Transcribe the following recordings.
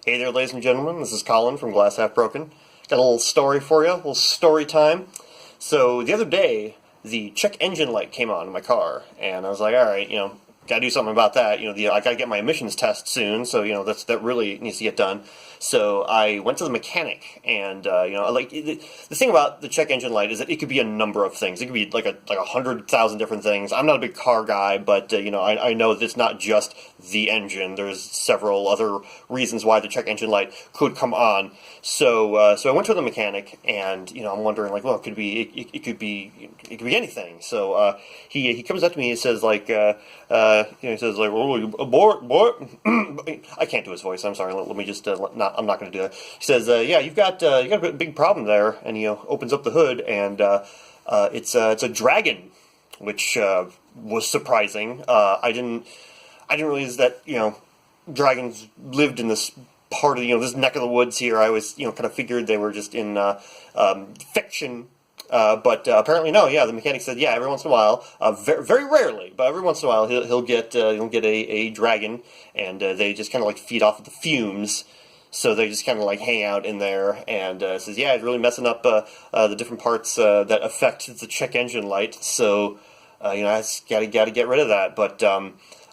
Hey there, ladies and gentlemen. This is Colin from Glass Half Broken. Got a little story for you, a little story time. So the other day, the check engine light came on in my car, and I was like, all right, gotta do something about that. I gotta get my emissions test soon, so that really needs to get done. So I went to the mechanic, and the thing about the check engine light is that it could be a number of things. It could be like 100,000 different things. I'm not a big car guy, but I know that it's not just the engine. There's several other reasons why the check engine light could come on. So I went to the mechanic, and I'm wondering, like, well, it could be anything. So he comes up to me and says, like, he says, like, oh, abort. I can't do his voice. I'm sorry. Let me just I'm not going to do that. He says, yeah, you got a big problem there, and he opens up the hood, and it's a dragon, which was surprising. I didn't realize that dragons lived in this part of this neck of the woods here. I was kind of figured they were just in fiction. But apparently no. Yeah, the mechanic said, yeah, every once in a while, very, very rarely, but every once in a while he'll get a dragon, and they just kind of like feed off of the fumes. So they just kind of like hang out in there, and says, yeah, it's really messing up the different parts that affect the check engine light. So I just gotta get rid of that. But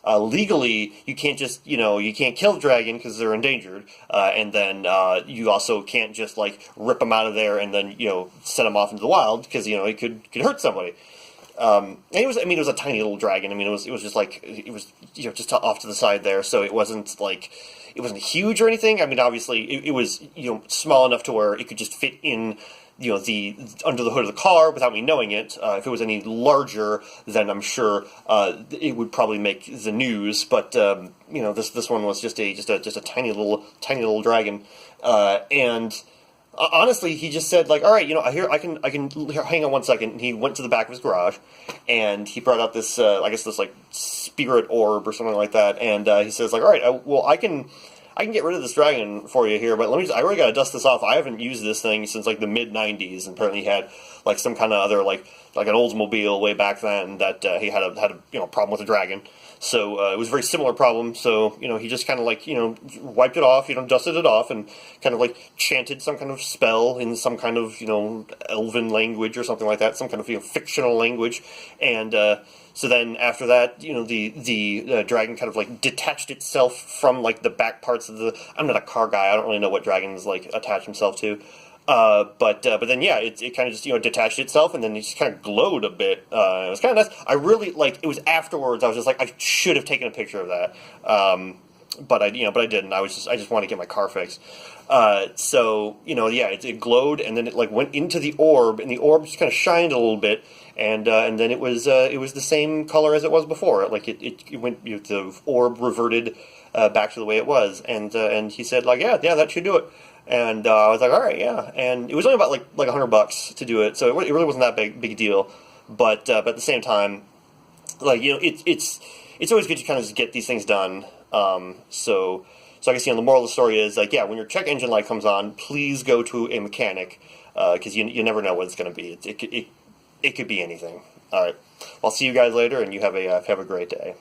legally, you can't just you can't kill the dragon because they're endangered, and then you also can't just like rip them out of there and then send them off into the wild because it could hurt somebody. And it was a tiny little dragon. It was just like it was just off to the side there, so it wasn't huge or anything. Obviously it was small enough to where it could just fit in the under the hood of the car without me knowing it. If it was any larger, then I'm sure it would probably make the news. But this one was just a tiny little dragon, and honestly, he just said, like, all right, I can hang on one second. And he went to the back of his garage, and he brought out this, this like spirit orb or something like that. And he says, like, all right, I can get rid of this dragon for you here, but I really got to dust this off. I haven't used this thing since like the mid '90s, and apparently he had like some kind of other like an Oldsmobile way back then that he had a problem with a dragon. So it was a very similar problem. So he just kind of like wiped it off, dusted it off, and kind of like chanted some kind of spell in some kind of elven language or something like that, some kind of fictional language, and so then after that, the dragon kind of like detached itself from like the back parts of the. I'm not a car guy. I don't really know what dragons like attach himself to. But then yeah, it kind of just detached itself, and then it just kind of glowed a bit. It was kind of nice. I really like. It was afterwards. I was just like, I should have taken a picture of that. But I didn't. I just wanted to get my car fixed. So yeah, it glowed, and then it like went into the orb, and the orb just kind of shined a little bit, and then it was the same color as it was before. Like it went. The orb reverted back to the way it was, and he said like, yeah, that should do it. And I was like, all right, yeah. And it was only about like $100 to do it, so it really wasn't that big deal. But at the same time, like it's always good to kind of just get these things done. So I guess the moral of the story is like, yeah, when your check engine light comes on, please go to a mechanic because you never know what it's going to be. It could be anything. All right, I'll see you guys later, and you have a great day.